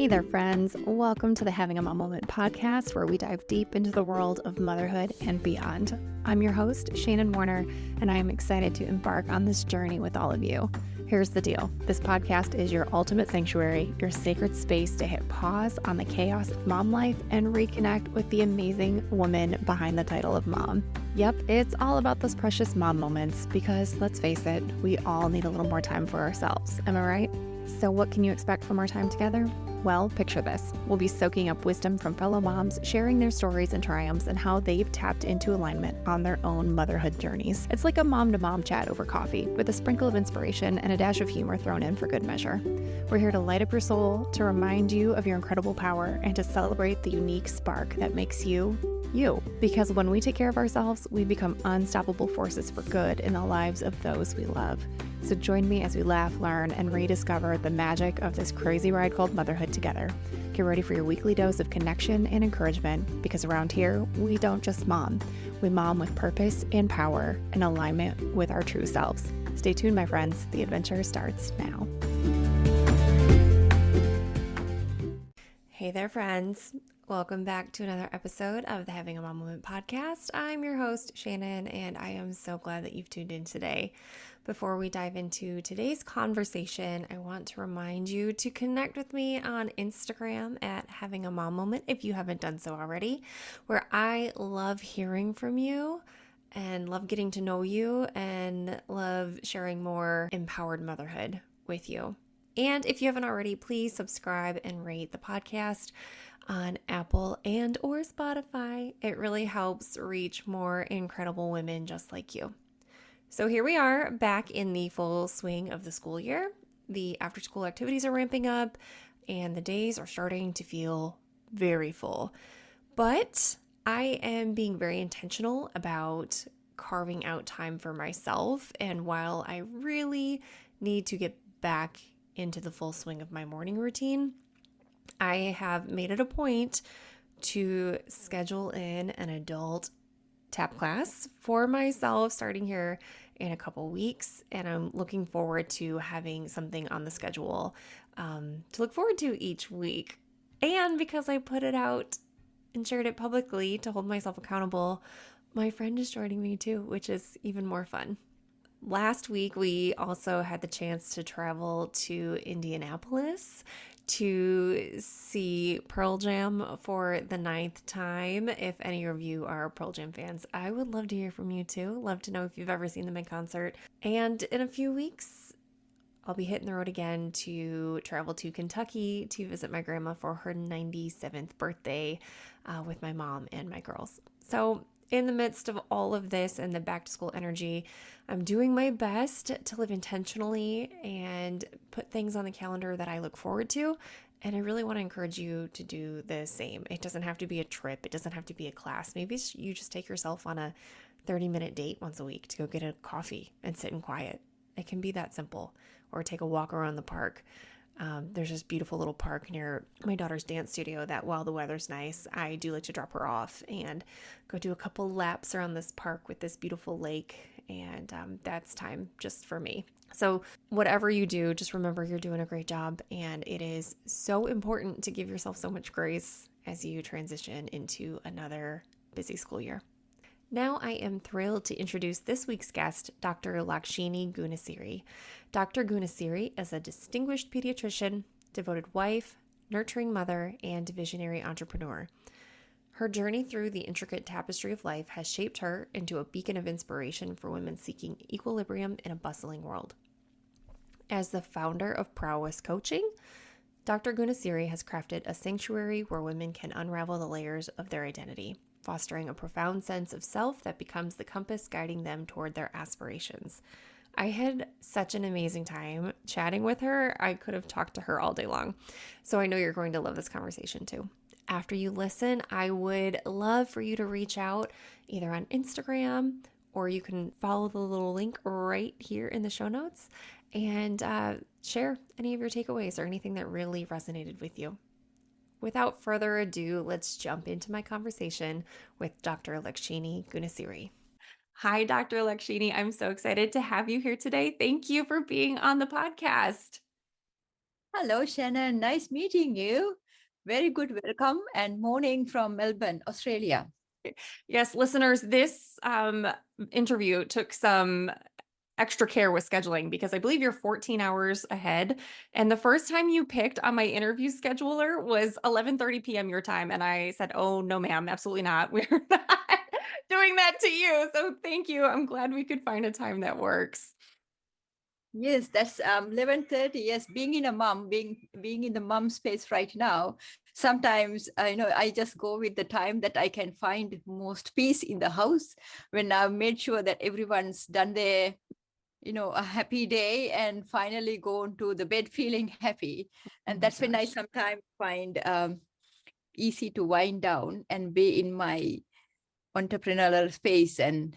Hey there, friends. Welcome to the Having a Mom Moment podcast, where we dive deep into the world of motherhood and beyond. I'm your host, Shannon Warner, and I am excited to embark on this journey with all of you. Here's the deal. This podcast is your ultimate sanctuary, your sacred space to hit pause on the chaos of mom life and reconnect with the amazing woman behind the title of mom. Yep, it's all about those precious mom moments because, let's face it, we all need a little more time for ourselves. Am I right? So what can you expect from our time together? Well, picture this. We'll be soaking up wisdom from fellow moms, sharing their stories and triumphs and how they've tapped into alignment on their own motherhood journeys. It's like a mom-to-mom chat over coffee, with a sprinkle of inspiration and a dash of humor thrown in for good measure. We're here to light up your soul, to remind you of your incredible power, and to celebrate the unique spark that makes you, you. Because when we take care of ourselves, we become unstoppable forces for good in the lives of those we love. So join me as we laugh, learn, and rediscover the magic of this crazy ride called motherhood together. Get ready for your weekly dose of connection and encouragement, because around here, we don't just mom. We mom with purpose and power in alignment with our true selves. Stay tuned, my friends. The adventure starts now. Hey there, friends. Welcome back to another episode of the Having a Mom Moment podcast. I'm your host, Shannon, and I am so glad that you've tuned in today. Before we dive into today's conversation, I want to remind you to connect with me on Instagram at Having a Mom Moment if you haven't done so already, where I love hearing from you and love getting to know you and love sharing more empowered motherhood with you. And if you haven't already, please subscribe and rate the podcast on Apple and or Spotify. It really helps reach more incredible women just like you. So here we are back in the full swing of the school year. The after school activities are ramping up and the days are starting to feel very full. But I am being very intentional about carving out time for myself. And while I really need to get back into the full swing of my morning routine, I have made it a point to schedule in an adult tap class for myself starting here in a couple weeks, and I'm looking forward to having something on the schedule to look forward to each week. And because I put it out and shared it publicly to hold myself accountable, my friend is joining me too, which is even more fun. Last week, we also had the chance to travel to Indianapolis to see Pearl Jam for the 9th time. If any of you are Pearl Jam fans, I would love to hear from you too. Love to know if you've ever seen them in concert. And in a few weeks, I'll be hitting the road again to travel to Kentucky to visit my grandma for her 97th birthday with my mom and my girls. So in the midst of all of this and the back to school energy, I'm doing my best to live intentionally and put things on the calendar that I look forward to. And I really want to encourage you to do the same. It doesn't have to be a trip. It doesn't have to be a class. Maybe you just take yourself on a 30-minute date once a week to go get a coffee and sit in quiet. It can be that simple. Or take a walk around the park. There's this beautiful little park near my daughter's dance studio that while the weather's nice, I do like to drop her off and go do a couple laps around this park with this beautiful lake. And that's time just for me. So whatever you do, just remember you're doing a great job. And it is so important to give yourself so much grace as you transition into another busy school year. Now I am thrilled to introduce this week's guest, Dr. Lakshinie Gunasiri. Dr. Gunasiri is a distinguished pediatrician, devoted wife, nurturing mother, and visionary entrepreneur. Her journey through the intricate tapestry of life has shaped her into a beacon of inspiration for women seeking equilibrium in a bustling world. As the founder of Prowess Coaching, Dr. Gunasiri has crafted a sanctuary where women can unravel the layers of their identity, fostering a profound sense of self that becomes the compass guiding them toward their aspirations. I had such an amazing time chatting with her. I could have talked to her all day long. So I know you're going to love this conversation too. After you listen, I would love for you to reach out either on Instagram, or you can follow the little link right here in the show notes and share any of your takeaways or anything that really resonated with you. Without further ado, let's jump into my conversation with Dr. Lakshinie Gunasiri. Hi, Dr. Lakshinie. I'm so excited to have you here today. Thank you for being on the podcast. Hello, Shannon. Nice meeting you. Very good welcome and morning from Melbourne, Australia. Yes, listeners, this interview took some extra care with scheduling because I believe you're 14 hours ahead. And the first time you picked on my interview scheduler was 11:30 p.m. your time. And I said, oh, no, ma'am, absolutely not. We're not doing that to you. So thank you. I'm glad we could find a time that works. Yes, that's 11:30. Yes, being in a mom, being in the mom space right now. Sometimes I just go with the time that I can find most peace in the house when I've made sure that everyone's done their a happy day and finally go into the bed feeling happy. Oh And my that's when I gosh. sometimes find easy to wind down and be in my entrepreneurial space and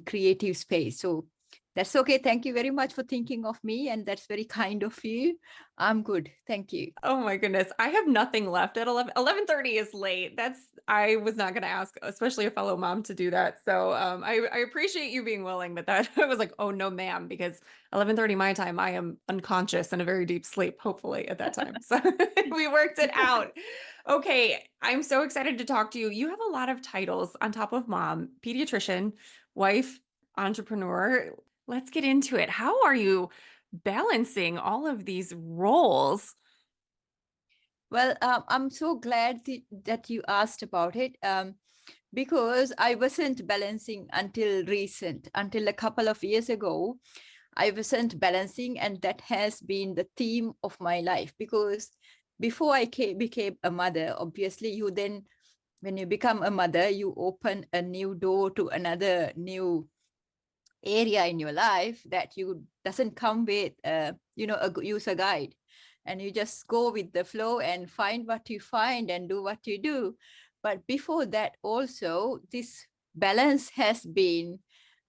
creative space. So that's okay. Thank you very much for thinking of me, and that's very kind of you. I'm good. Thank you. Oh my goodness. I have nothing left at 11:30 is late. I was not going to ask, especially a fellow mom to do that. So I appreciate you being willing, but that I was like, oh no, ma'am, because 11:30 my time, I am unconscious and a very deep sleep, hopefully at that time. So we worked it out. Okay. I'm so excited to talk to you. You have a lot of titles on top of mom, pediatrician, wife, entrepreneur. Let's get into it. How are you balancing all of these roles? Well, I'm so glad that you asked about it, because I wasn't balancing until a couple of years ago. I wasn't balancing, and that has been the theme of my life. Because before became a mother, obviously, when you become a mother, you open a new door to another new area in your life that you doesn't come with a user guide, and you just go with the flow and find what you find and do what you do. But before that also, this balance has been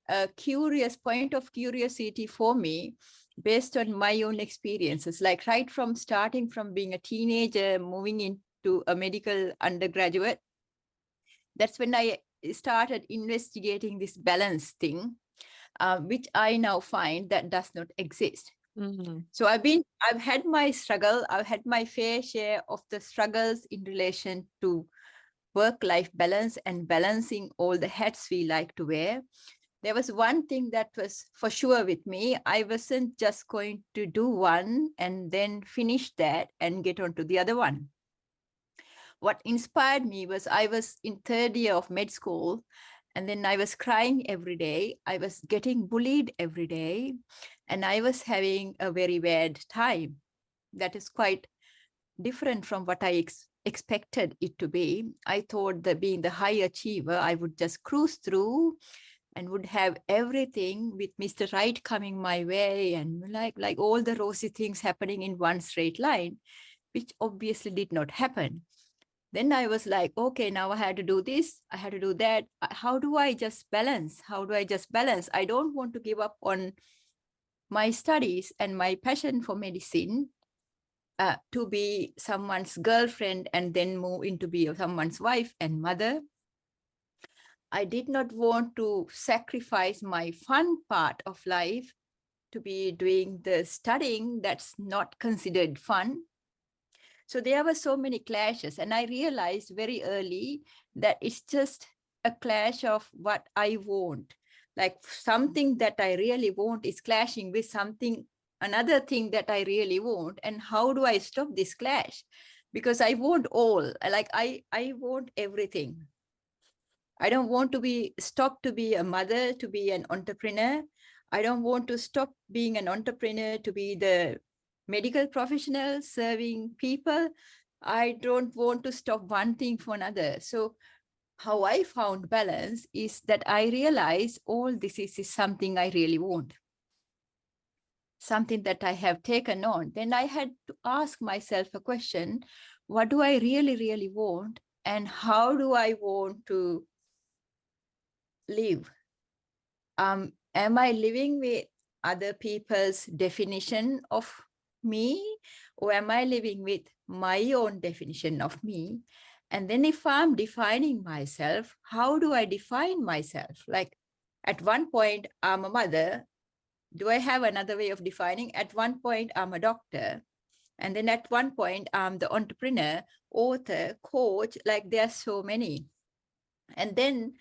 a curious point of curiosity for me, based on my own experiences, like right from starting from being a teenager, moving into a medical undergraduate. That's when I started investigating this balance thing, which I now find that does not exist. Mhm. So I've had my struggle, I've had my fair share of the struggles in relation to work-life balance and balancing all the hats we like to wear. There was one thing that was for sure with me. I wasn't just going to do one and then finish that and get on to the other one. What inspired me was I was in third year of med school, and then I was crying every day. I was getting bullied every day, and I was having a very bad time. That is quite different from what I expected it to be. I thought that being the high achiever, I would just cruise through and would have everything with Mr. Right coming my way, and like all the rosy things happening in one straight line, which obviously did not happen. Then I was like, okay, now I had to do this, I had to do that. How do I just balance? How do I just balance? I don't want to give up on my studies and my passion for medicine, to be someone's girlfriend and then move into be someone's wife and mother. I did not want to sacrifice my fun part of life to be doing the studying that's not considered fun. So there were so many clashes, and I realized very early that it's just a clash of what I want. Like something that I really want is clashing with something, another thing that I really want. And how do I stop this clash? Because I want all, I want everything. I don't want to be stop to be a mother, to be an entrepreneur. I don't want to stop being an entrepreneur to be the medical professional serving people. I don't want to stop one thing for another. So how I found balance is that I realize all this is something I really want, something that I have taken on. Then I had to ask myself a question: what do I really, really want? And how do I want to live? Am I living with other people's definition of me, or am I living with my own definition of me? And then if I'm defining myself, how do I define myself? Like at one point, I'm a mother. Do I have another way of defining? At one point, I'm a doctor. And then at one point, the entrepreneur, author, coach, like there are so many. And then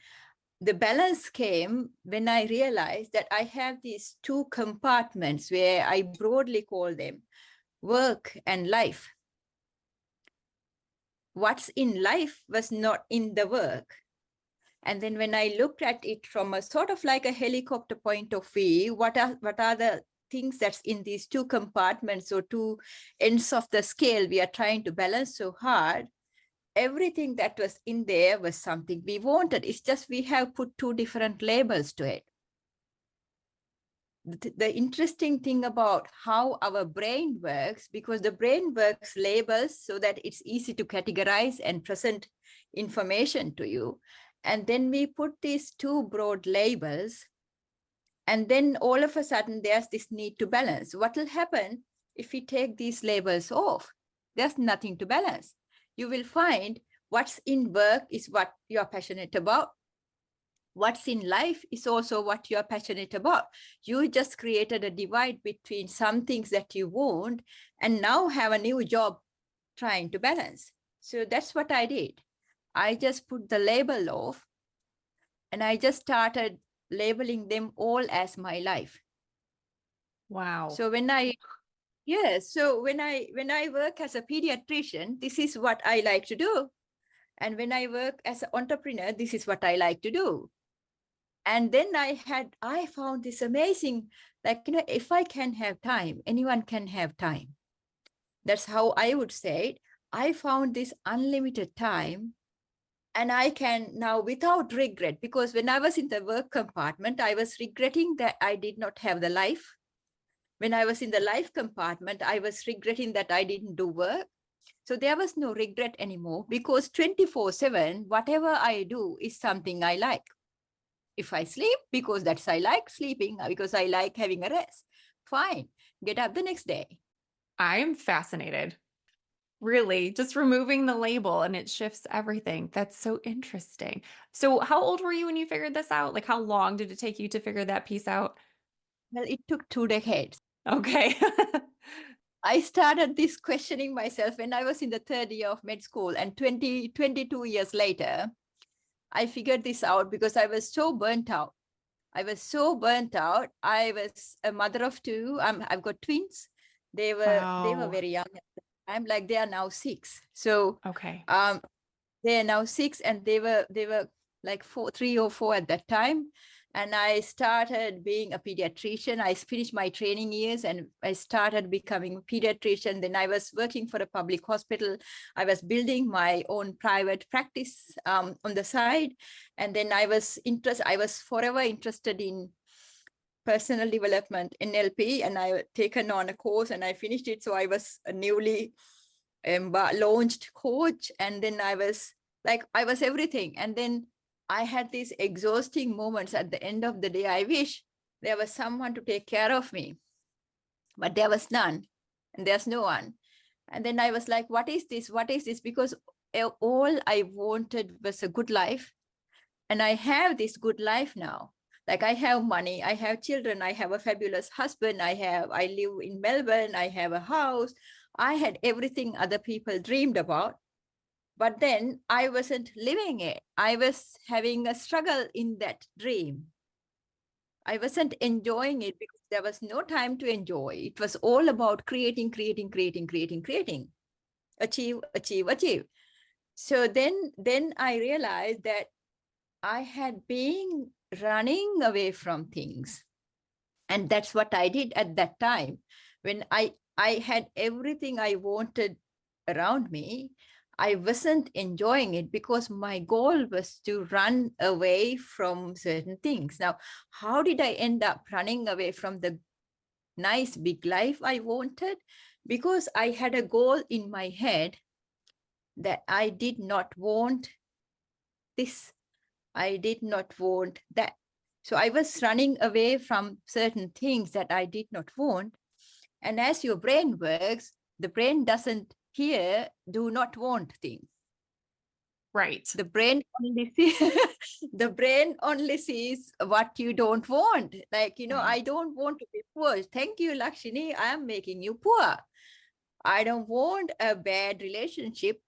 the balance came when I realized that I have these two compartments where I broadly call them work and life. What's in life was not in the work. And then when I looked at it from a sort of like a helicopter point of view, what are the things that's in these two compartments or two ends of the scale we are trying to balance so hard? Everything that was in there was something we wanted. It's just we have put two different labels to it. The interesting thing about how our brain works, because the brain works labels so that it's easy to categorize and present information to you. And then we put these two broad labels, and then all of a sudden there's this need to balance. What will happen if we take these labels off? There's nothing to balance. You will find what's in work is what you're passionate about. What's in life is also what you're passionate about. You just created a divide between some things that you want and now have a new job trying to balance. So that's what I did. I just put the label off and I just started labeling them all as my life. Wow. So when I work as a pediatrician, this is what I like to do. And when I work as an entrepreneur, this is what I like to do. And then I found this amazing, like, if I can have time, anyone can have time. That's how I would say it. I found this unlimited time, and I can now without regret, because when I was in the work compartment, I was regretting that I did not have the life. When I was in the life compartment, I was regretting that I didn't do work. So there was no regret anymore, because 24/7, whatever I do is something I like. If I sleep, because I like sleeping, because I like having a rest, fine, get up the next day. I am fascinated. Really, just removing the label and it shifts everything. That's so interesting. So how old were you when you figured this out? Like, how long did it take you to figure that piece out? Well, it took 2 decades. Okay. I started this questioning myself when I was in the third year of med school, and 22 years later, I figured this out because I was so burnt out. I was a mother of two. I've got twins. They were very young. I'm like, they are now 6. So Okay. they are now 6, and they were like 3 or 4 at that time. And I started being a pediatrician. I finished my training years and I started becoming a pediatrician. Then I was working for a public hospital. I was building my own private practice on the side. And then I was forever interested in personal development, NLP, and I taken on a course and I finished it. So I was a newly launched coach. And then I was everything. And then I had these exhausting moments at the end of the day. I wish there was someone to take care of me, but there was none, and there's no one. And then I was like, what is this? What is this? Because all I wanted was a good life. And I have this good life now. Like, I have money, I have children, I have a fabulous husband, I live in Melbourne, I have a house. I had everything other people dreamed about. But then I wasn't living it. I was having a struggle in that dream. I wasn't enjoying it because there was no time to enjoy. It was all about creating, achieve. So then I realized that I had been running away from things. And that's what I did at that time. When I had everything I wanted around me, I wasn't enjoying it because my goal was to run away from certain things. Now, how did I end up running away from the nice big life I wanted? Because I had a goal in my head that I did not want this. I did not want that. So I was running away from certain things that I did not want. And as your brain works, the brain doesn't hear do not want thing. Right. The brain only sees what you don't want. Like, Right. I don't want to be poor. Thank you, Lakshini. I am making you poor. I don't want a bad relationship.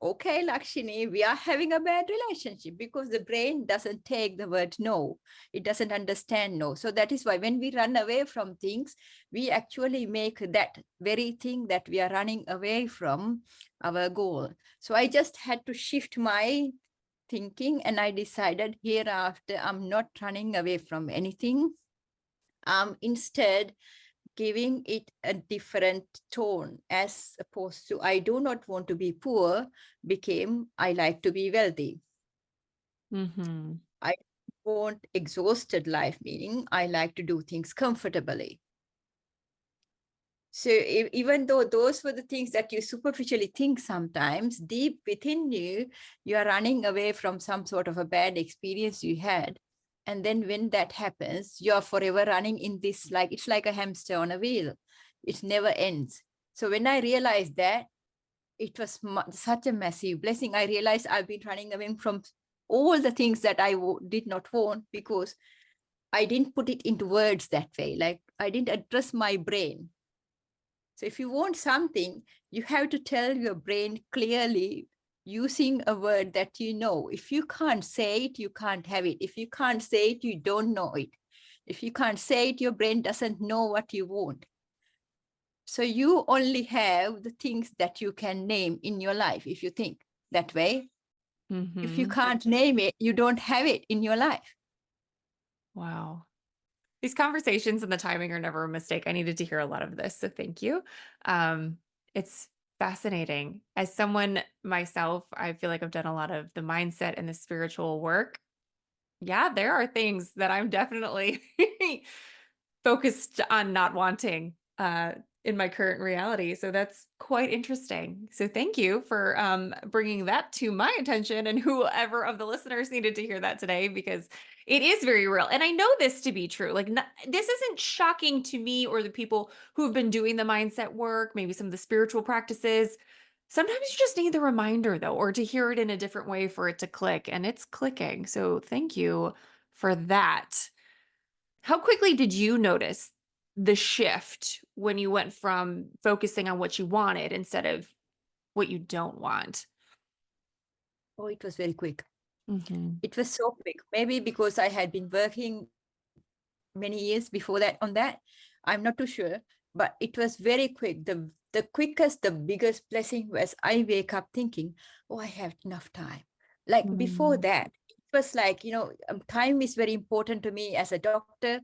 Okay, Lakshini, we are having a bad relationship because the brain doesn't take the word no. It doesn't understand no. So that is why when we run away from things, we actually make that very thing that we are running away from our goal. So I just had to shift my thinking, and I decided hereafter I'm not running away from anything. Instead giving it a different tone, as opposed to I do not want to be poor became I like to be wealthy. Mm-hmm. I want exhausted life, meaning I like to do things comfortably. So even though those were the things that you superficially think, sometimes deep within you, you are running away from some sort of a bad experience you had. And then when that happens, you're forever running in this, like, it's like a hamster on a wheel. It never ends. So when I realized that, it was such a massive blessing. I realized I've been running away from all the things that I did not want because I didn't put it into words that way. Like, I didn't address my brain. So if you want something, you have to tell your brain clearly using a word that you know. If you can't say it, you can't have it. If you can't say it, you don't know it. If you can't say it, your brain doesn't know what you want. So you only have the things that you can name in your life if you think that way. Mm-hmm. If you can't name it, you don't have it in your life. Wow. These conversations and the timing are never a mistake. I needed to hear a lot of this, so thank you. It's fascinating. As someone myself, I feel like I've done a lot of the mindset and the spiritual work. Yeah, there are things that I'm definitely focused on not wanting in my current reality. So that's quite interesting. So thank you for bringing that to my attention, and whoever of the listeners needed to hear that today, because it is very real. And I know this to be true. Like, this isn't shocking to me or the people who've been doing the mindset work, maybe some of the spiritual practices. Sometimes you just need the reminder, though, or to hear it in a different way for it to click, and it's clicking. So thank you for that. How quickly did you notice the shift when you went from focusing on what you wanted instead of what you don't want? Oh, it was very quick. Mm-hmm. It was so quick. Maybe because I had been working many years before that on that. I'm not too sure, but it was very quick. The quickest, the biggest blessing was I wake up thinking, oh, I have enough time. Like before Mm-hmm. that, it was like, time is very important to me as a doctor.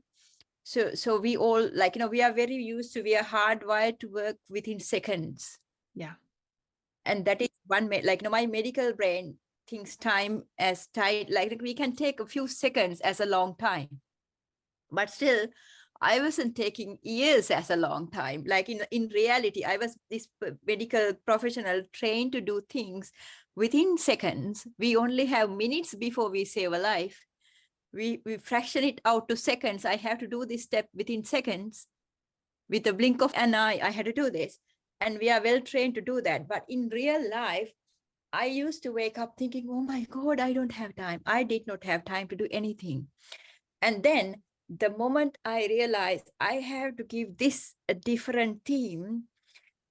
So we all, like, we are very used to, we are hardwired to work within seconds. Yeah. And that is one, like, my medical brain thinks time as tight, like we can take a few seconds as a long time. But still, I wasn't taking years as a long time. Like in reality, I was this medical professional trained to do things within seconds. We only have minutes before we save a life. We fraction it out to seconds. I have to do this step within seconds. With a blink of an eye, I had to do this. And we are well trained to do that. But in real life, I used to wake up thinking, oh my God, I don't have time. I did not have time to do anything. And then the moment I realized I have to give this a different theme,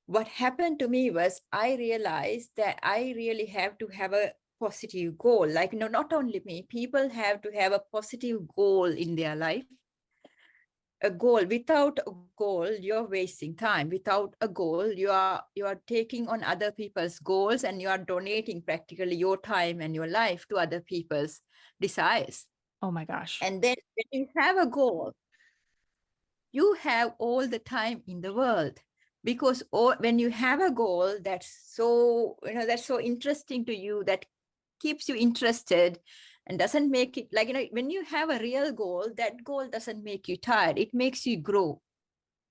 what happened to me was I realized that I really have to have a positive goal. Like, not only me, people have to have a positive goal in their life. A goal. Without a goal, you're wasting time. Without a goal, you are taking on other people's goals, and you are donating practically your time and your life to other people's desires. Oh my gosh. And then when you have a goal, you have all the time in the world, because when you have a goal that's so interesting to you, that keeps you interested and doesn't make it, like, when you have a real goal, that goal doesn't make you tired, it makes you grow.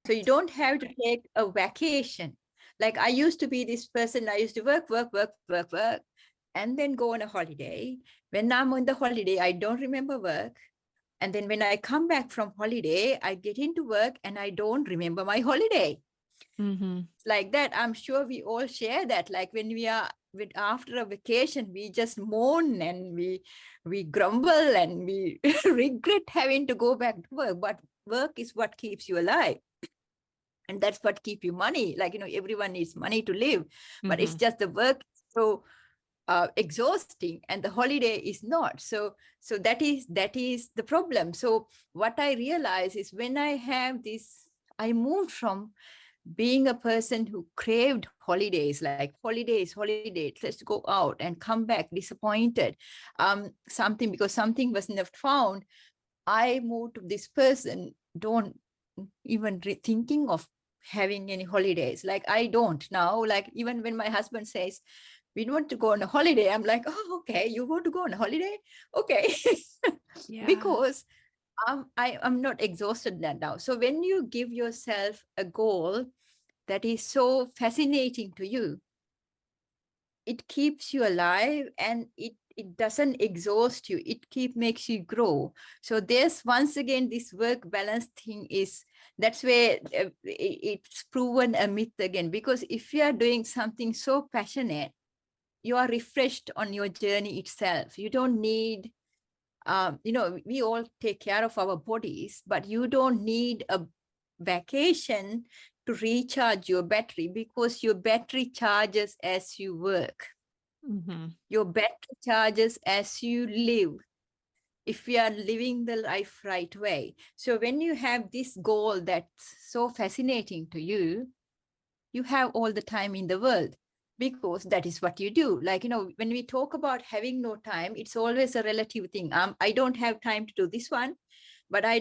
So you don't have to take a vacation. Like, I used to be this person, I used to work, and then go on a holiday. When I'm on the holiday, I don't remember work. And then when I come back from holiday, I get into work and I don't remember my holiday. Mm-hmm. Like that, I'm sure we all share that. Like when we are after a vacation, we just moan and we grumble and we regret having to go back to work. But work is what keeps you alive. And that's what keep you money. Like, everyone needs money to live, but it's Mm-hmm. just the work so exhausting, and the holiday is not. So that is the problem. So what I realize is, when I have this, I moved from being a person who craved holidays, like holidays, let's go out, and come back disappointed, something, because something was not found. I moved to this person, don't even thinking of having any holidays. Like, I don't now. Like, even when my husband says we want to go on a holiday, I'm like, oh, okay, you want to go on a holiday? Okay. Yeah. Because I'm not exhausted now. So when you give yourself a goal that is so fascinating to you, it keeps you alive, and it doesn't exhaust you. It makes you grow. So there's, once again, this work balance thing is, that's where it's proven a myth again. Because if you are doing something so passionate, you are refreshed on your journey itself. You don't need, we all take care of our bodies, but you don't need a vacation to recharge your battery, because your battery charges as you work. Mm-hmm. Your battery charges as you live, if we are living the life right way. So when you have this goal that's so fascinating to you, you have all the time in the world, because that is what you do. Like, when we talk about having no time, it's always a relative thing. I don't have time to do this one, but I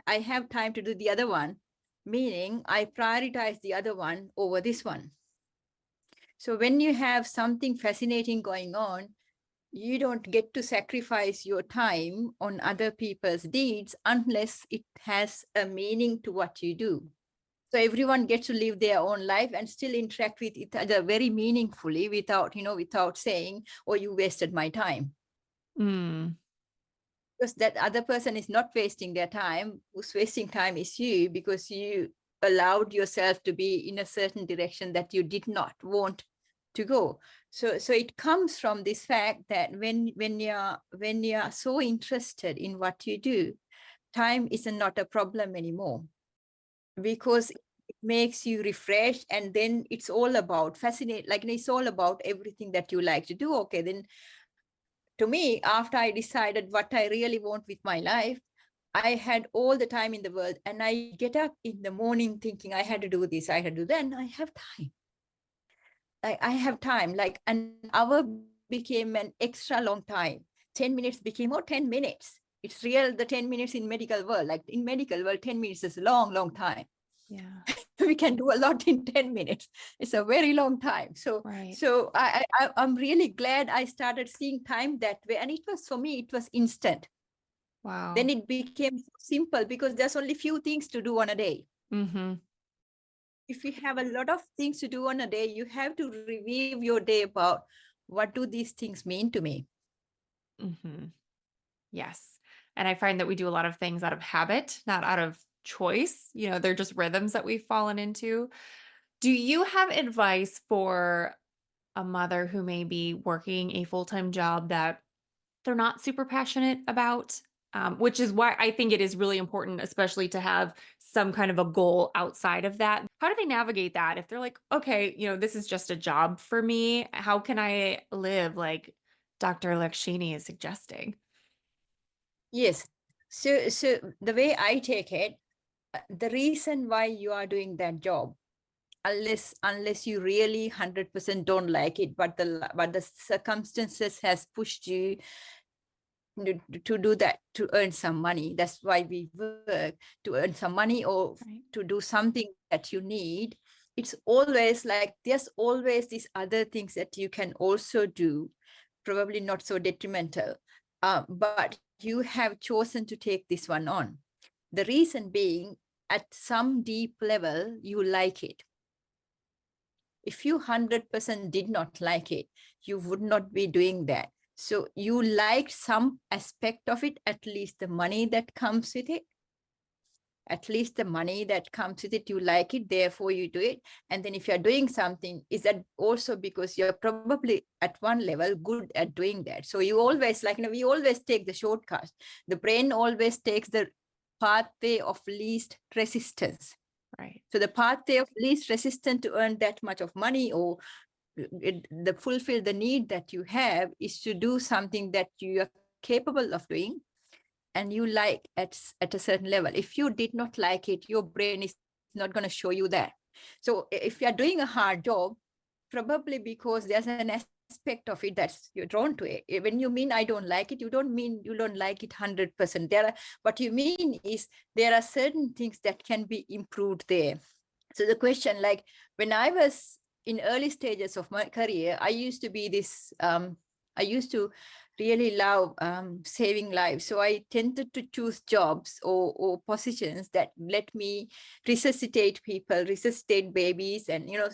have time to do the other one, meaning I prioritize the other one over this one. So when you have something fascinating going on, you don't get to sacrifice your time on other people's deeds unless it has a meaning to what you do. So everyone gets to live their own life and still interact with each other very meaningfully, without saying, oh, you wasted my time. Mm. Because that other person is not wasting their time. Who's wasting time is you, because you allowed yourself to be in a certain direction that you did not want to go. So it comes from this fact that when you're so interested in what you do, time is not a problem anymore, because it makes you refresh. And then it's all about fascinate, like, it's all about everything that you like to do. Okay, then to me, after I decided what I really want with my life, I had all the time in the world, and I get up in the morning thinking I had to do this, I had to do that. I have time. I have time. Like, an hour became an extra long time. 10 minutes became, 10 minutes. It's real, the 10 minutes in medical world. Like, in medical world, 10 minutes is a long, long time. Yeah. We can do a lot in 10 minutes. It's a very long time. So Right. I'm really glad I started seeing time that way. And it was, for me, it was instant. Wow. Then it became simple, because there's only few things to do on a day. Mm-hmm. If you have a lot of things to do on a day, you have to review your day about, what do these things mean to me? Mm-hmm. Yes. And I find that we do a lot of things out of habit, not out of choice. They're just rhythms that we've fallen into. Do you have advice for a mother who may be working a full-time job that they're not super passionate about? Which is why I think it is really important, especially to have some kind of a goal outside of that. How do they navigate that if they're like, okay, this is just a job for me? How can I live like Dr. Lakshinie is suggesting? Yes. So the way I take it, the reason why you are doing that job, unless you really 100% don't like it, but the circumstances has pushed you to do that, to earn some money. That's why we work, to earn some money, or Right. to do something that you need. It's always like, there's always these other things that you can also do, probably not so detrimental, but you have chosen to take this one on. The reason being, at some deep level, you like it. If you 100% did not like it, you would not be doing that. So you liked some aspect of it, at least the money that comes with it. At least the money that comes with it, you like it, therefore you do it. And then if you're doing something, is that also because you're probably at one level good at doing that? So you always, like, we always take the shortcut. The brain always takes the pathway of least resistance. Right. So the pathway of least resistance to earn that much of money or the fulfill the need that you have is to do something that you are capable of doing and you like at a certain level. If you did not like it, your brain is not going to show you that. So if you're doing a hard job, probably because there's an aspect of it that's you're drawn to it. When you mean I don't like it, you don't mean you don't like it 100%. What you mean is there are certain things that can be improved there. So the question, like when I was in early stages of my career, I used to be this, I used to really love saving lives. So I tended to choose jobs or positions that let me resuscitate people, resuscitate babies, and, you know,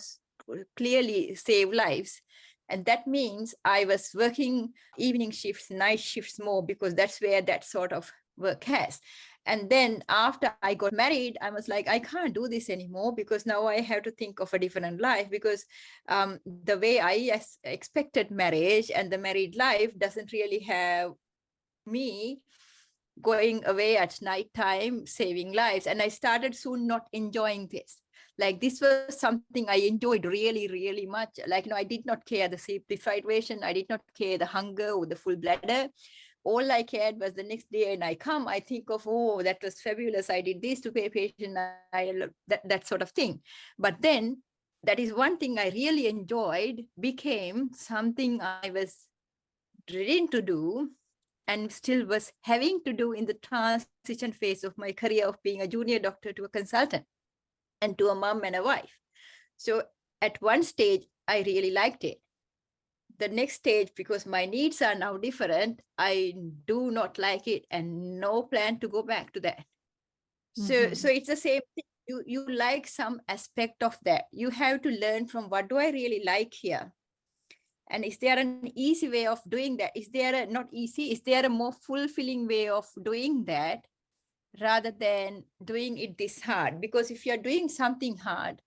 clearly save lives. And that means I was working evening shifts, night shifts more, because that's where that sort of work has. And then after I got married, I was like, I can't do this anymore, because now I have to think of a different life, because the way I expected marriage and the married life doesn't really have me going away at nighttime, saving lives. And I started soon not enjoying this. Like this was something I enjoyed really, really much. Like, I did not care the sleep deprivation. I did not care the hunger or the full bladder. All I cared was the next day and I come, I think of, oh, that was fabulous. I did this to pay patient, that sort of thing. But then that is one thing I really enjoyed became something I was dreading to do and still was having to do in the transition phase of my career of being a junior doctor to a consultant and to a mom and a wife. So at one stage, I really liked it. The next stage, because my needs are now different, I do not like it and no plan to go back to that. So it's the same thing. You like some aspect of that. You have to learn from what do I really like here? And is there an easy way of doing that? Is there a not easy? Is there a more fulfilling way of doing that rather than doing it this hard? Because if you're doing something hard,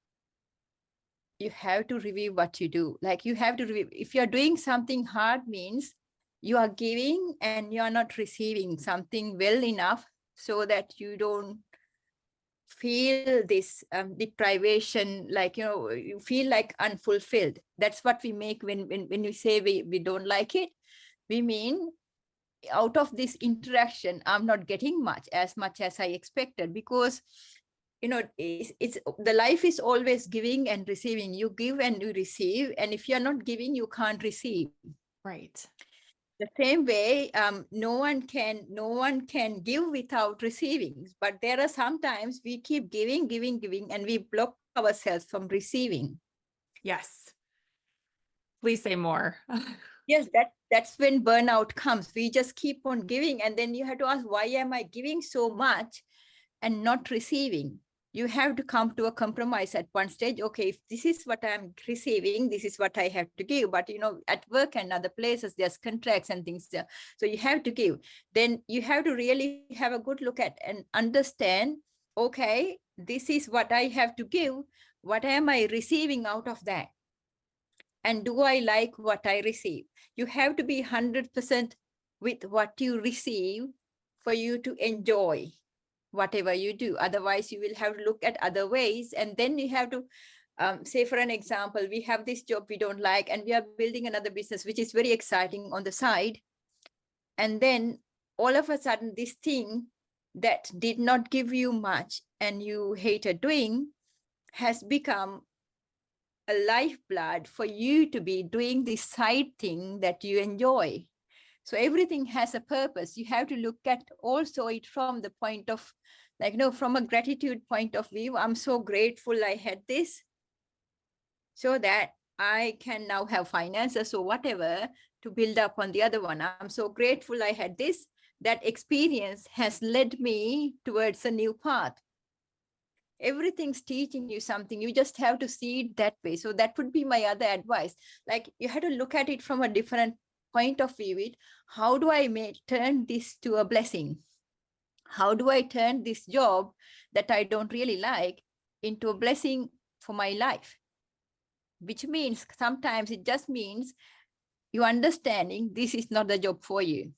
you have to review what you do. Like you have to review. If you're doing something hard means you are giving and you're not receiving something well enough so that you don't feel this deprivation, like, you feel like unfulfilled. That's what we make when we say we don't like it. We mean out of this interaction, I'm not getting much as I expected, because it's the life is always giving and receiving. You give and you receive, and if you're not giving, you can't receive. Right. The same way, no one can give without receiving. But there are sometimes we keep giving, and we block ourselves from receiving. Yes. Please say more. Yes, that's when burnout comes. We just keep on giving, and then you have to ask, why am I giving so much and not receiving? You have to come to a compromise at one stage. Okay, if this is what I'm receiving, this is what I have to give. But at work and other places, there's contracts and things there. So you have to give. Then you have to really have a good look at and understand, okay, this is what I have to give. What am I receiving out of that? And do I like what I receive? You have to be 100% with what you receive for you to enjoy whatever you do. Otherwise, you will have to look at other ways. And then you have to say, for an example, we have this job we don't like, and we are building another business, which is very exciting on the side. And then all of a sudden, this thing that did not give you much and you hated doing has become a lifeblood for you to be doing this side thing that you enjoy. So everything has a purpose. You have to look at also it from the point of, from a gratitude point of view. I'm so grateful I had this so that I can now have finances or whatever to build up on the other one. I'm so grateful I had this. That experience has led me towards a new path. Everything's teaching you something. You just have to see it that way. So that would be my other advice. Like you have to look at it from a different point of view. How do I turn this to a blessing? How do I turn this job that I don't really like into a blessing for my life? Which means sometimes it just means you understanding this is not the job for you.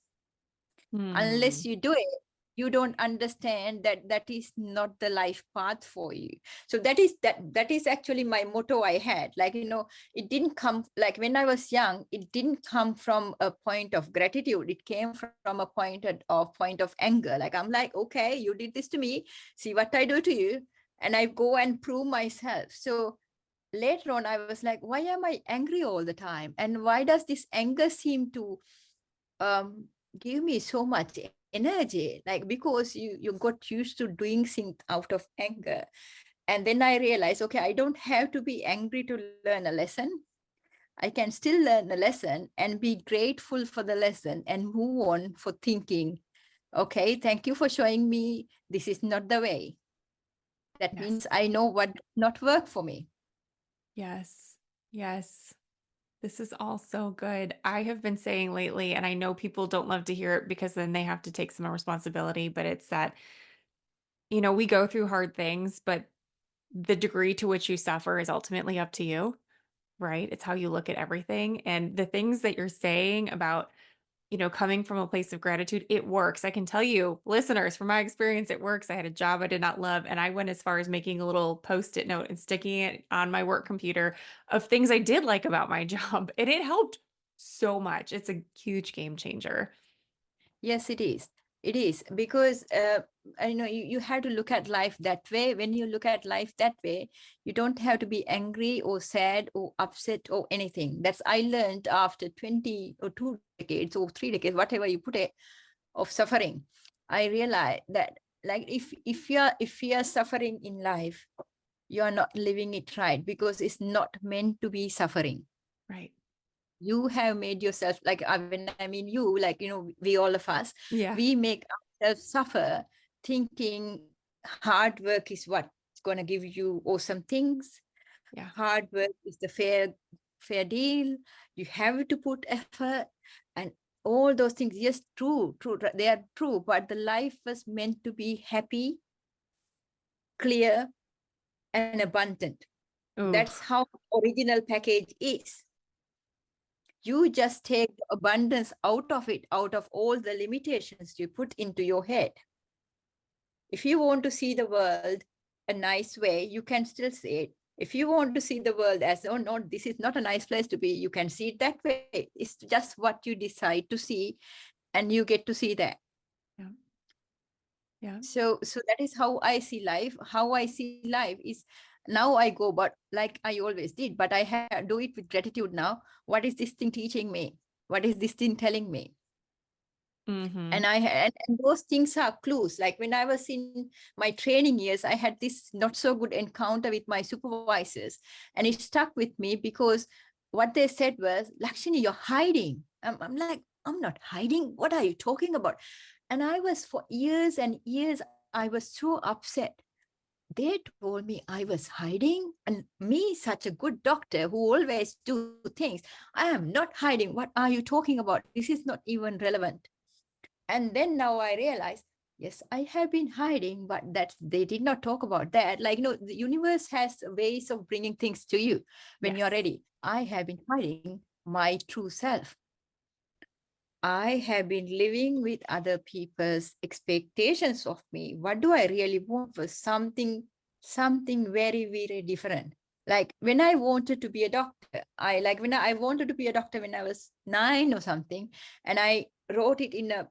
Unless you do it, you don't understand that that is not the life path for you. So that is actually my motto I had. Like, it didn't come, like when I was young, it didn't come from a point of gratitude. It came from a point of anger. Like, I'm like, okay, you did this to me, see what I do to you, and I go and prove myself. So later on, I was like, why am I angry all the time? And why does this anger seem to give me so much energy? Like, because you got used to doing things out of anger. And then I realized, okay, I don't have to be angry to learn a lesson. I can still learn a lesson and be grateful for the lesson and move on for thinking, okay, thank you for showing me this is not the way. That Yes. means I know what does not work for me. Yes. Yes. This is all so good. I have been saying lately, and I know people don't love to hear it because then they have to take some responsibility, but it's that, we go through hard things, but the degree to which you suffer is ultimately up to you, right? It's how you look at everything. And the things that you're saying about, coming from a place of gratitude, it works. I can tell you, listeners, from my experience, it works. I had a job I did not love, and I went as far as making a little post-it note and sticking it on my work computer of things I did like about my job, and it helped so much. It's a huge game changer. Yes, it is. It is because you have to look at life that way. When you look at life that way, you don't have to be angry or sad or upset or anything. That's I learned after 20 or 2 decades or 3 decades, whatever you put it, of suffering. I realized that, like, if you're suffering in life, you're not living it right, because it's not meant to be suffering. Right. You have made yourself, like, when I mean you, like, we all of us, Yeah. we make ourselves suffer thinking hard work is what's going to give you awesome things. Yeah. Hard work is the fair deal. You have to put effort and all those things. Yes, true, they are true, but the life was meant to be happy, clear, and abundant. Ooh. That's how original package is. You just take the abundance out of it, out of all the limitations you put into your head. If you want to see the world a nice way, you can still see it. If you want to see the world as, oh no, this is not a nice place to be, you can see it that way. It's just what you decide to see, and you get to see that. Yeah. Yeah. So that is how I see life. How I see life is, now I go, but like I always did, but I do it with gratitude now. What is this thing teaching me? What is this thing telling me? Mm-hmm. And and those things are clues. Like when I was in my training years, I had this not so good encounter with my supervisors, and it stuck with me because what they said was, Lakshini, you're hiding. I'm like, I'm not hiding. What are you talking about? And I was, for years and years, I was so upset. They told me I was hiding, and me, such a good doctor who always do things, I am not hiding. What are you talking about? This is not even relevant. And then now I realize, yes, I have been hiding, but that they did not talk about that. Like, the universe has ways of bringing things to you when Yes. you're ready. I have been hiding my true self. I have been living with other people's expectations of me. What do I really want was something very, very different. Like when I wanted to be a doctor, I wanted to be a doctor when I was 9 or something, and I wrote it in a,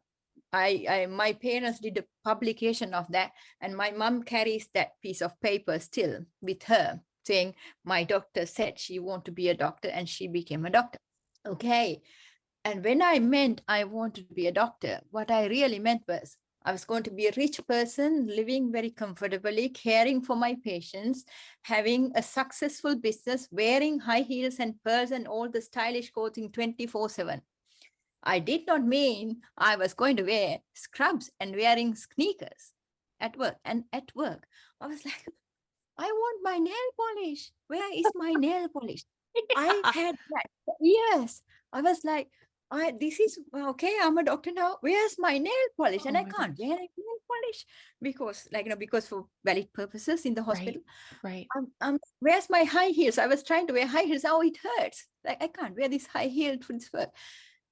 my parents did a publication of that, and my mom carries that piece of paper still with her, saying, my doctor said she wanted to be a doctor, and she became a doctor. Okay. And when I meant I wanted to be a doctor, what I really meant was I was going to be a rich person, living very comfortably, caring for my patients, having a successful business, wearing high heels and pearls and all the stylish clothing 24/7. I did not mean I was going to wear scrubs and wearing sneakers at work. And at work, I was like, I want my nail polish. Where is my nail polish? I had that for years. I was like, this is okay. I'm a doctor now. Where's my nail polish? Oh And I my can't gosh. wear a nail polish because, because for valid purposes in the Right. hospital. Right. Where's my high heels? I was trying to wear high heels. Oh, it hurts. Like I can't wear this high heel for this work.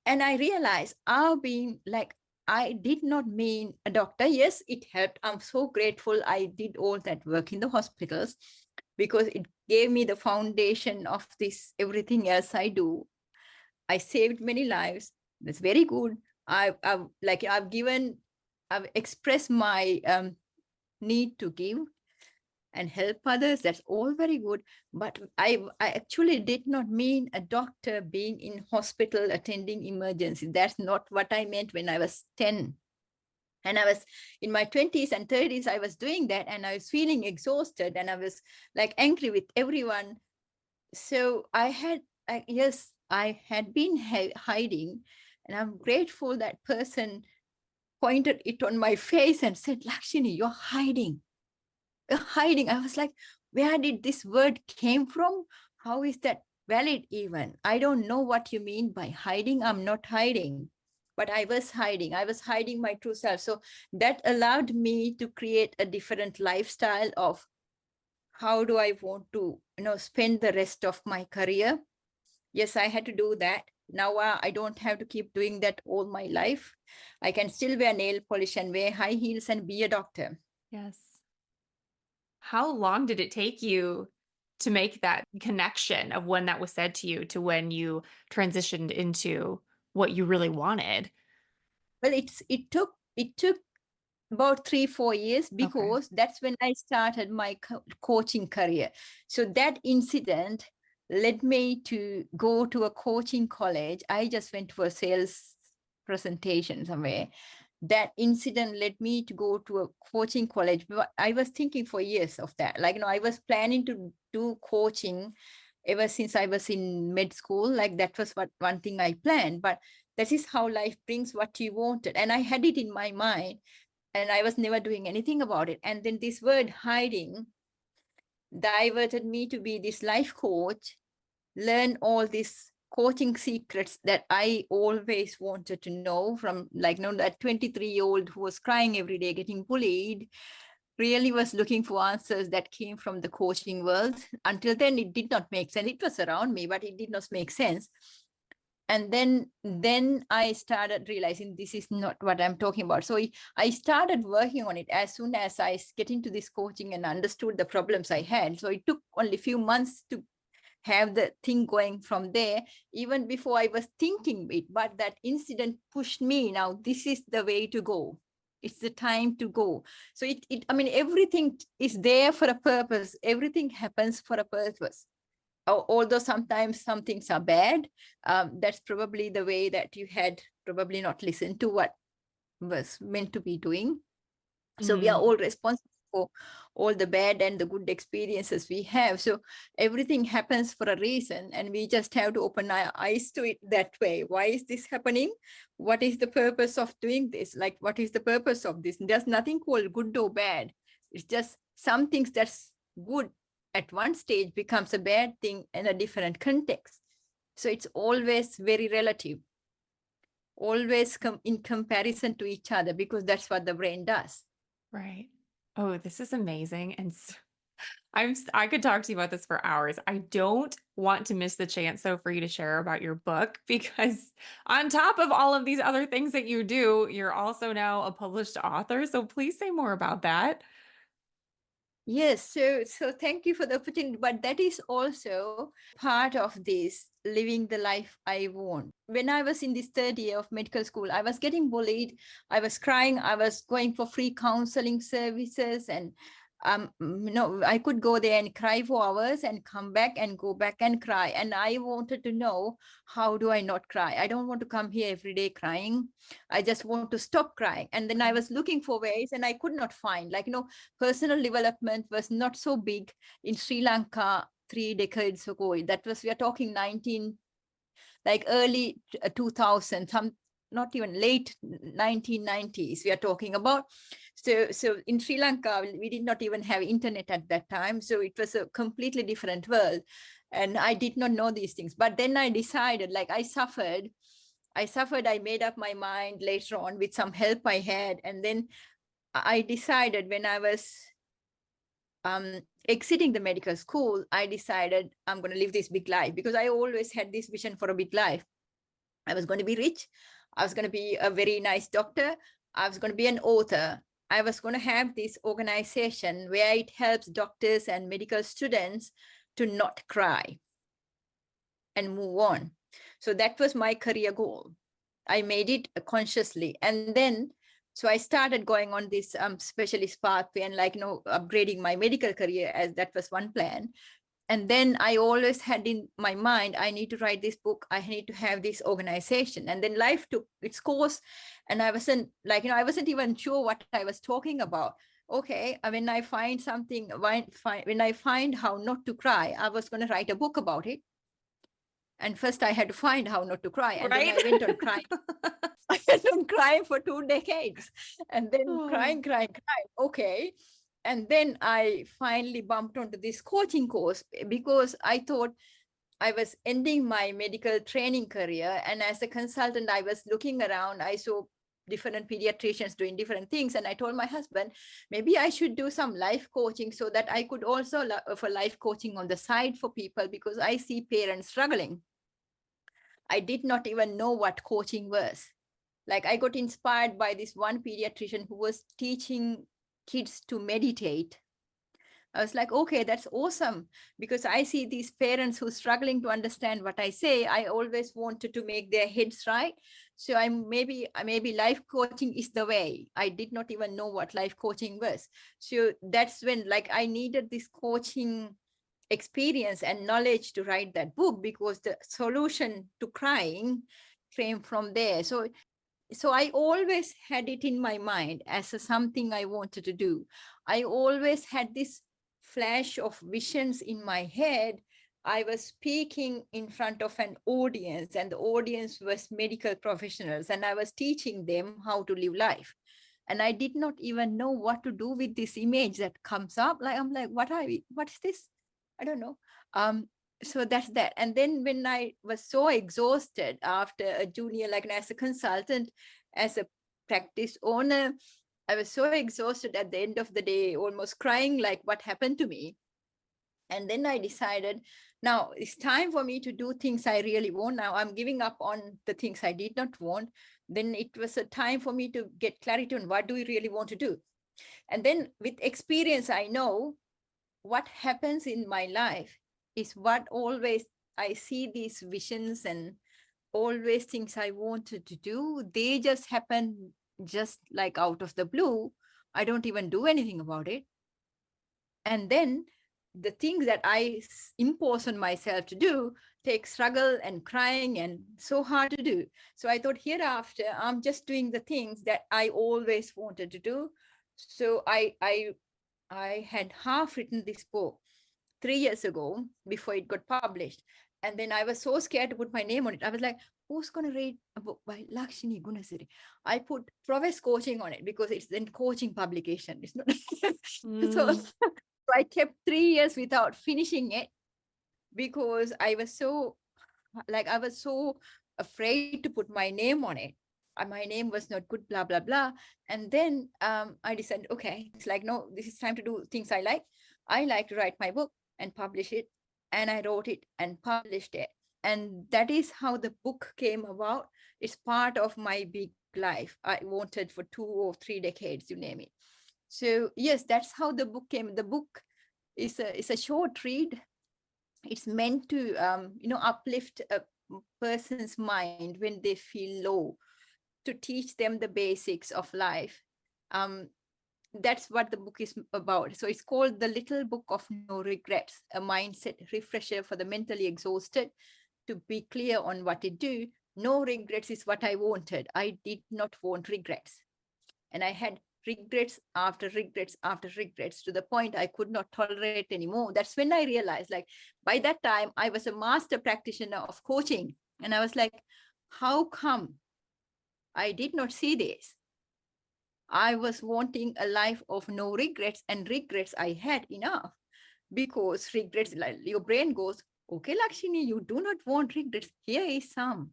And I realized I've been like I did not mean a doctor. Yes, it helped. I'm so grateful I did all that work in the hospitals, because it gave me the foundation of this everything else I do. I saved many lives. That's very good. I've expressed my need to give and help others. That's all very good. But I actually did not mean a doctor being in hospital attending emergency. That's not what I meant when I was 10. And I was in my 20s and 30s, I was doing that, and I was feeling exhausted, and I was like angry with everyone. So yes, I had been hiding, and I'm grateful that person pointed it on my face and said, Lakshini, you're hiding. You're hiding. I was like, where did this word came from? How is that valid even? I don't know what you mean by hiding. I'm not hiding. But I was hiding. I was hiding my true self. So that allowed me to create a different lifestyle of how do I want to, spend the rest of my career. Yes, I had to do that. Now I don't have to keep doing that all my life. I can still wear nail polish and wear high heels and be a doctor. Yes. How long did it take you to make that connection of when that was said to you to when you transitioned into what you really wanted? Well, it took about 3-4 years, because that's when I started my coaching career. So that incident led me to go to a coaching college. I just went to a sales presentation somewhere. That incident led me to go to a coaching college. But I was thinking for years of that. Like, I was planning to do coaching ever since I was in med school. Like, that was one thing I planned. But this is how life brings what you wanted. And I had it in my mind, and I was never doing anything about it. And then this word hiding diverted me to be this life coach, learn all these coaching secrets that I always wanted to know from, like, that 23-year-old who was crying every day, getting bullied, really was looking for answers that came from the coaching world. Until then, it did not make sense. It was around me, but it did not make sense. And then I started realizing this is not what I'm talking about. So I started working on it as soon as I get into this coaching and understood the problems I had. So it took only a few months to have the thing going from there, even before I was thinking it. But that incident pushed me. Now this is the way to go. It's the time to go. So everything is there for a purpose. Everything happens for a purpose. Although sometimes some things are bad, that's probably the way that you had probably not listened to what was meant to be doing. So we are all responsible for all the bad and the good experiences we have. So everything happens for a reason, and we just have to open our eyes to it that way. Why is this happening? What is the purpose of doing this? Like, what is the purpose of this? There's nothing called good or bad. It's just some things that's good at one stage becomes a bad thing in a different context. So it's always very relative, always in comparison to each other, because that's what the brain does. Right. Oh, this is amazing. And I could talk to you about this for hours. I don't want to miss the chance, though, for you to share about your book, because on top of all of these other things that you do, you're also now a published author. So please say more about that. Yes, so thank you for the opportunity. But that is also part of this living the life I want. When I was in this third year of medical school, I was getting bullied. I was crying. I was going for free counseling services, and I could go there and cry for hours and come back and go back and cry. And I wanted to know, how do I not cry? I don't want to come here every day crying. I just want to stop crying. And then I was looking for ways, and I could not find, personal development was not so big in Sri Lanka 3 decades ago. That was, we are talking early 2000, not even late 1990s we are talking about. So in Sri Lanka, we did not even have internet at that time. So it was a completely different world. And I did not know these things. But then I decided, I suffered, I made up my mind later on with some help I had. And then I decided, when I was exiting the medical school, I decided I'm going to live this big life, because I always had this vision for a big life. I was going to be rich. I was going to be a very nice doctor. I was going to be an author. I was going to have this organization where it helps doctors and medical students to not cry and move on. So that was my career goal. I made it consciously. And then, so I started going on this specialist pathway and upgrading my medical career, as that was one plan. And then I always had in my mind, I need to write this book. I need to have this organization. And then life took its course. And I wasn't I wasn't even sure what I was talking about. Okay, when I find something, when I find how not to cry, I was going to write a book about it. And first I had to find how not to cry. And then I went on crying. I went on crying for 2 decades. And then crying. Okay. And then I finally bumped onto this coaching course because I thought I was ending my medical training career. And as a consultant, I was looking around. I saw different pediatricians doing different things. And I told my husband, maybe I should do some life coaching so that I could also offer life coaching on the side for people, because I see parents struggling. I did not even know what coaching was. Like, I got inspired by this one pediatrician who was teaching kids to meditate. I was like, okay, that's awesome, because I see these parents who are struggling to understand what I say. I always wanted to make their heads right. So maybe life coaching is the way. I did not even know what life coaching was. So that's when I needed this coaching experience and knowledge to write that book, because the solution to crying came from there. So I always had it in my mind as something I wanted to do. I always had this flash of visions in my head. I was speaking in front of an audience, and the audience was medical professionals, and I was teaching them how to live life. And I did not even know what to do with this image that comes up. I'm like, what is this? I don't know. So that's that. And then when I was so exhausted after a junior, as a consultant, as a practice owner, I was so exhausted at the end of the day, almost crying, like, what happened to me? And then I decided, now it's time for me to do things I really want. Now I'm giving up on the things I did not want. Then it was a time for me to get clarity on what do we really want to do. And then with experience, I know what happens in my life is what always I see these visions and always things I wanted to do. They just happen just like out of the blue. I don't even do anything about it. And then the things that I impose on myself to do take struggle and crying and so hard to do. So I thought, hereafter, I'm just doing the things that I always wanted to do. So I had half written this book 3 years ago before it got published. And then I was so scared to put my name on it. I was like, who's going to read a book by Lakshinie Gunasiri? I put Prowess Coaching on it because it's then coaching publication. It's not. So I kept 3 years without finishing it because I was so afraid to put my name on it. My name was not good, blah, blah, blah. And then I decided, okay, it's like, no, this is time to do things I like. I like to write my book and publish it. And I wrote it and published it. And that is how the book came about. It's part of my big life I wanted for 2 or 3 decades, you name it. So yes, that's how the book came. The book is a short read. It's meant to uplift a person's mind when they feel low, to teach them the basics of life. That's what the book is about. So it's called The Little Book of No Regrets, a mindset refresher for the mentally exhausted, to be clear on what it do. No regrets is what I wanted. I did not want regrets. And I had regrets after regrets after regrets, to the point I could not tolerate anymore. That's when I realized, by that time, I was a master practitioner of coaching. And I was like, how come I did not see this? I was wanting a life of no regrets, and regrets I had enough, because regrets, your brain goes, okay, Lakshini, you do not want regrets. Here is some.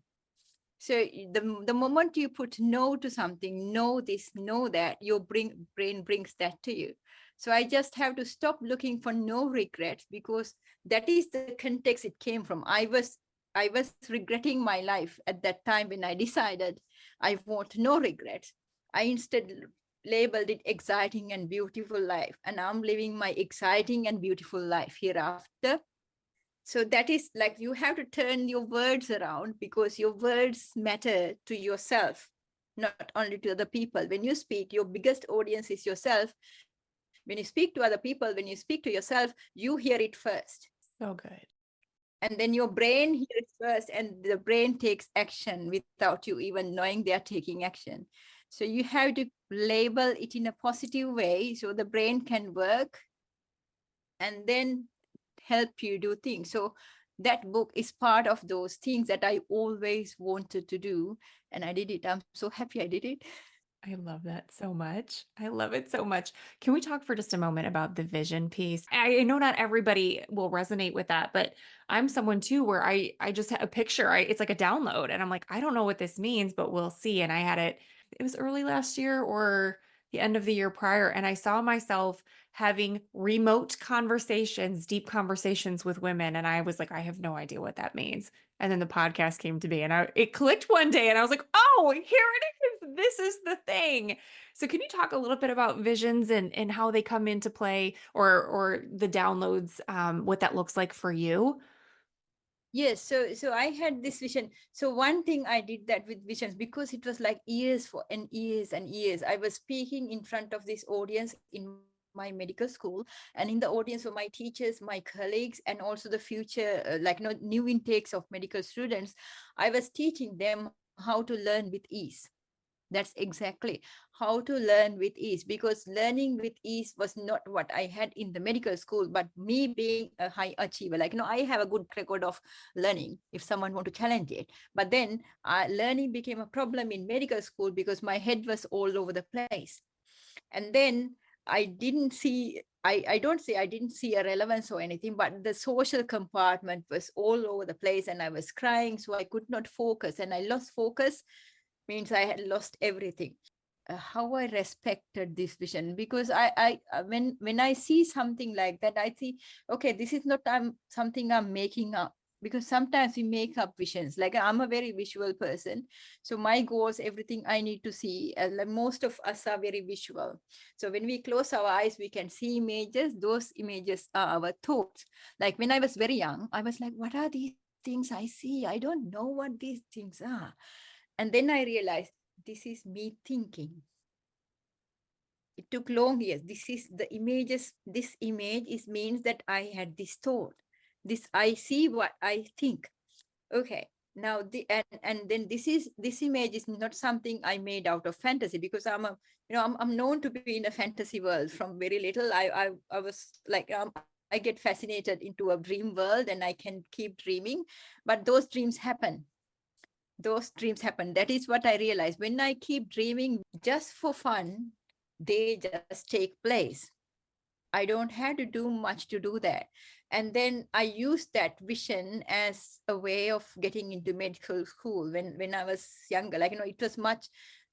So the moment you put no to something, no this, no that, your brain brings that to you. So I just have to stop looking for no regrets, because that is the context it came from. I was I was regretting my life at that time when I decided I want no regrets. I instead labeled it exciting and beautiful life. And I'm living my exciting and beautiful life hereafter. So that is like you have to turn your words around, because your words matter to yourself, not only to other people. When you speak, your biggest audience is yourself. When you speak to other people, when you speak to yourself, you hear it first. So good. And then your brain hears it first, and the brain takes action without you even knowing they are taking action. So you have to label it in a positive way so the brain can work and then help you do things. So that book is part of those things that I always wanted to do, and I did it. I'm so happy I did it. I love that so much. I love it so much. Can we talk for just a moment about the vision piece? I know not everybody will resonate with that, but I'm someone too where I just have a picture. It's like a download and I'm like, I don't know what this means, but we'll see. And I had it was early last year or the end of the year prior, and I saw myself having remote conversations, deep conversations with women, and I was like, I have no idea what that means. And then the podcast came to be and it clicked one day and I was like, oh, here it is. This is the thing. So can you talk a little bit about visions and how they come into play or the downloads, what that looks like for you? Yes, so I had this vision. So one thing I did that with visions, because it was like years for and years and years. I was speaking in front of this audience in my medical school, and in the audience were my teachers, my colleagues, and also the future, new intakes of medical students. I was teaching them how to learn with ease. That's exactly how to learn with ease, because learning with ease was not what I had in the medical school, but me being a high achiever. I have a good record of learning if someone want to challenge it. But then learning became a problem in medical school because my head was all over the place. And then I don't say I didn't see a relevance or anything, but the social compartment was all over the place and I was crying, so I could not focus, and I lost focus means I had lost everything. How I respected this vision, because when I see something like that, I see, okay, this is not something I'm making up, because sometimes we make up visions. Like I'm a very visual person, so my goals, everything I need to see. Like most of us are very visual. So when we close our eyes, we can see images. Those images are our thoughts. Like when I was very young, I was like, what are these things I see? I don't know what these things are. And then I realized this is me thinking. It took long years. This is the images. This image is means that I had this thought. This I see what I think. Okay. Now and then this image is not something I made out of fantasy, because I'm known to be in a fantasy world from very little. I was like I get fascinated into a dream world and I can keep dreaming, but those dreams happen. That is what I realized. When I keep dreaming just for fun, they just take place. I don't have to do much to do that. And then I used that vision as a way of getting into medical school when I was younger. It was much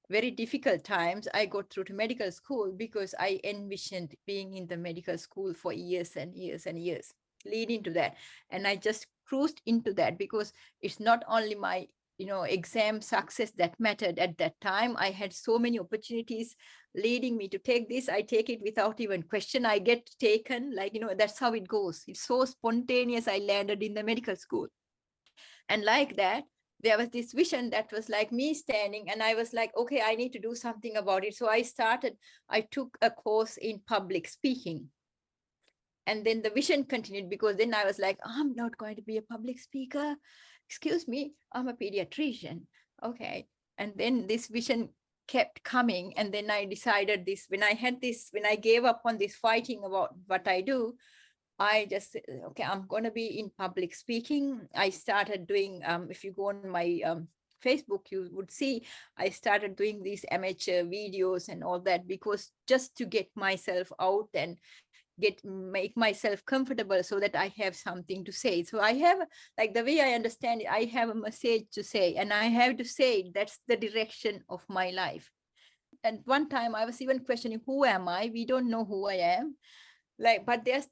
very difficult times I got through to medical school because I envisioned being in the medical school for years and years and years, leading to that. And I just cruised into that, because it's not only my exam success that mattered at that time. I had so many opportunities leading me to take this. I take it without even question. I get taken, that's how it goes. It's so spontaneous. I landed in the medical school. And like that, there was this vision that was like me standing, and I was like, okay, I need to do something about it. So I took a course in public speaking. And then the vision continued, because then I was like, I'm not going to be a public speaker. Excuse me, I'm a pediatrician. Okay. And then this vision kept coming. And then I decided this, when I gave up on this fighting about what I do, I just said, okay, I'm going to be in public speaking. I started doing, if you go on my Facebook, you would see I started doing these amateur videos and all that, because just to get myself out and make myself comfortable so that I have something to say. So I have, like, the way I understand it, I have a message to say, and I have to say it. That's the direction of my life. And one time I was even questioning, who am I? We don't know who I am. But there's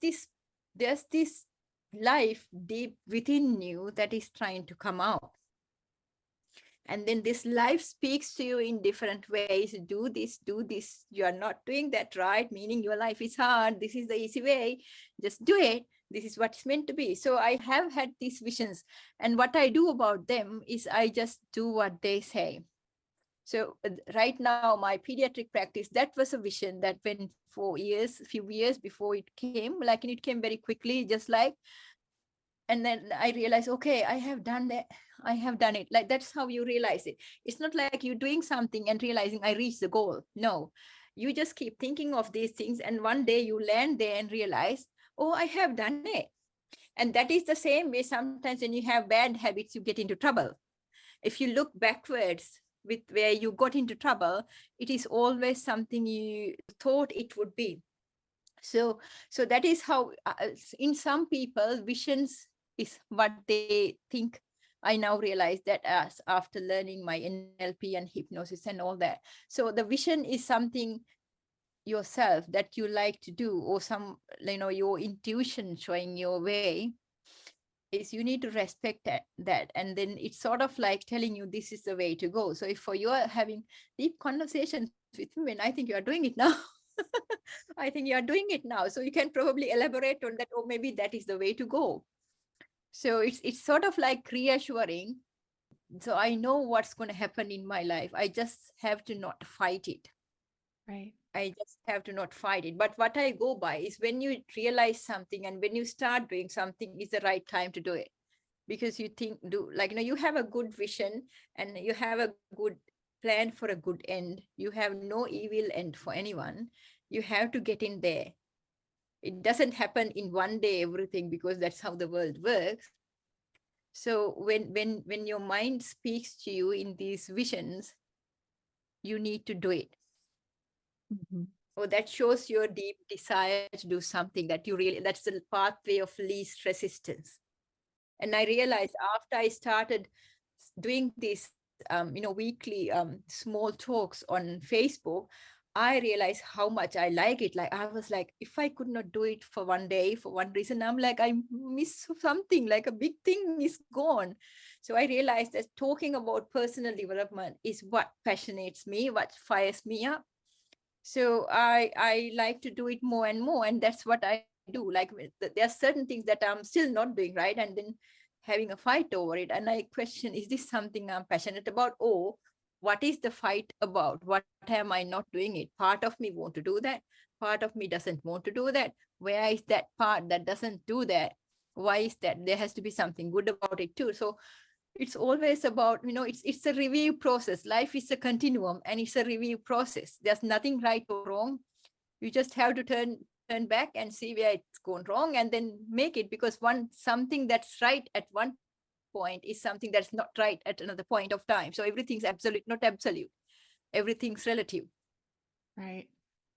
this life deep within you that is trying to come out. And then this life speaks to you in different ways. Do this, do this. You are not doing that right, meaning your life is hard. This is the easy way. Just do it. This is what's meant to be. So I have had these visions. And what I do about them is I just do what they say. So right now, my pediatric practice, that was a vision that went for years, few years before it came, like, and it came very quickly, just like, and then I realized, okay, I have done that. I have done it. Like, that's how you realize it. It's not like you're doing something and realizing I reached the goal. No, you just keep thinking of these things. And one day you land there and realize, oh, I have done it. And that is the same way sometimes when you have bad habits, you get into trouble. If you look backwards with where you got into trouble, it is always something you thought it would be. So that is how in some people visions is what they think. I now realize that as after learning my NLP and hypnosis and all that. So the vision is something yourself that you like to do, or some, your intuition showing your way. Is you need to respect that, and then it's sort of like telling you this is the way to go. So if for you are having deep conversations with women, I think you are doing it now. I think you are doing it now. So you can probably elaborate on that, or maybe that is the way to go. So it's sort of like reassuring. So I know what's going to happen in my life. I just have to not fight it. Right. I just have to not fight it. But what I go by is when you realize something and when you start doing something, is the right time to do it. Because you think, you have a good vision and you have a good plan for a good end. You have no evil end for anyone. You have to get in there. It doesn't happen in one day, everything, because that's how the world works. So when your mind speaks to you in these visions, you need to do it. Mm-hmm. Or that shows your deep desire to do something that you really, that's the pathway of least resistance. And I realized after I started doing these, weekly small talks on Facebook, I realized how much I like it. Like, I was like, if I could not do it for one day, for one reason, I'm like, I miss something, like a big thing is gone. So I realized that talking about personal development is what passionates me, what fires me up. So I like to do it more and more. And that's what I do. Like, there are certain things that I'm still not doing right. And then having a fight over it. And I question, is this something I'm passionate about? Or what is the fight about? What am I not doing it? Part of me want to do that. Part of me doesn't want to do that. Where is that part that doesn't do that? Why is that? There has to be something good about it too. So it's always about, it's a review process. Life is a continuum and it's a review process. There's nothing right or wrong. You just have to turn back and see where it's gone wrong and then make it, because something that's right at one point is something that's not right at another point of time. So everything's absolute, not absolute. Everything's relative. Right.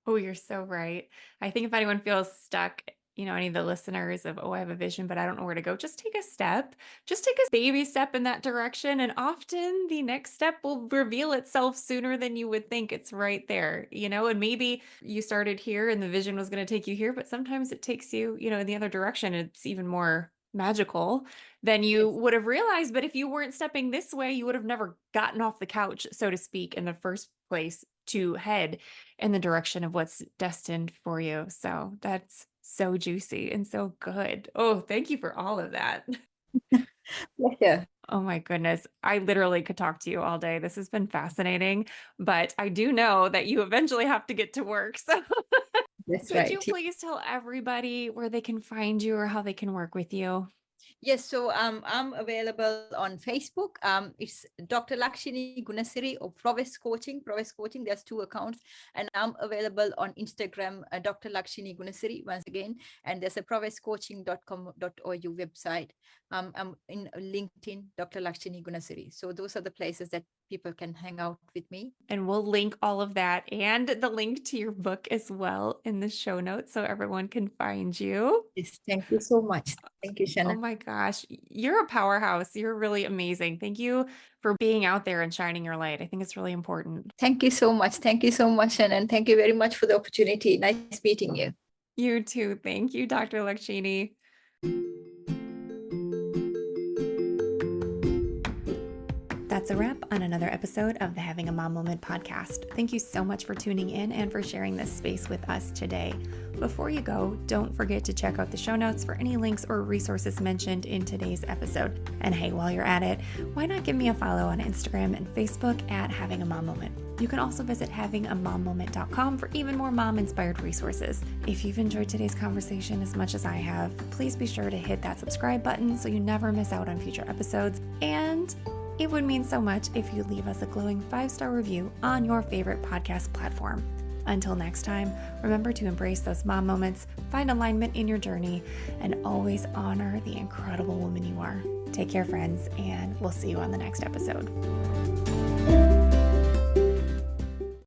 Oh, you're so right. I think if anyone feels stuck, any of the listeners of, oh, I have a vision, but I don't know where to go, just take a step. Just take a baby step in that direction. And often the next step will reveal itself sooner than you would think. It's right there, and maybe you started here and the vision was going to take you here, but sometimes it takes you, in the other direction. It's even more magical than you Yes. would have realized. But if you weren't stepping this way, you would have never gotten off the couch, so to speak, in the first place to head in the direction of what's destined for you. So that's so juicy and so good. Oh, thank you for all of that. Pleasure. Oh my goodness. I literally could talk to you all day. This has been fascinating, but I do know that you eventually have to get to work. So That's could you right. please tell everybody where they can find you or how they can work with you? Yes, so I'm available on Facebook. It's Dr. Lakshinie Gunasiri or Prowess Coaching. Prowess Coaching, there's 2 accounts. And I'm available on Instagram, Dr. Lakshinie Gunasiri, once again. And there's a prowesscoaching.com.au website. I'm in LinkedIn, Dr. Lakshinie Gunasiri. So those are the places that people can hang out with me. And we'll link all of that and the link to your book as well in the show notes so everyone can find you. Yes, thank you so much. Thank you, Oh Shannon. my gosh, you're a powerhouse. You're really amazing. Thank you for being out there and shining your light. I think it's really important. Thank you so much. Thank you so much, Shannon. Thank you very much for the opportunity. Nice meeting you. You too. Thank you, Dr. Lakshinie. That's a wrap on another episode of the Having a Mom Moment podcast. Thank you so much for tuning in and for sharing this space with us today. Before you go, don't forget to check out the show notes for any links or resources mentioned in today's episode. And hey, while you're at it, why not give me a follow on Instagram and Facebook at Having a Mom Moment. You can also visit havingamaMoment.com for even more mom-inspired resources. If you've enjoyed today's conversation as much as I have, please be sure to hit that subscribe button so you never miss out on future episodes. And it would mean so much if you leave us a glowing 5-star review on your favorite podcast platform. Until next time, remember to embrace those mom moments, find alignment in your journey, and always honor the incredible woman you are. Take care, friends, and we'll see you on the next episode.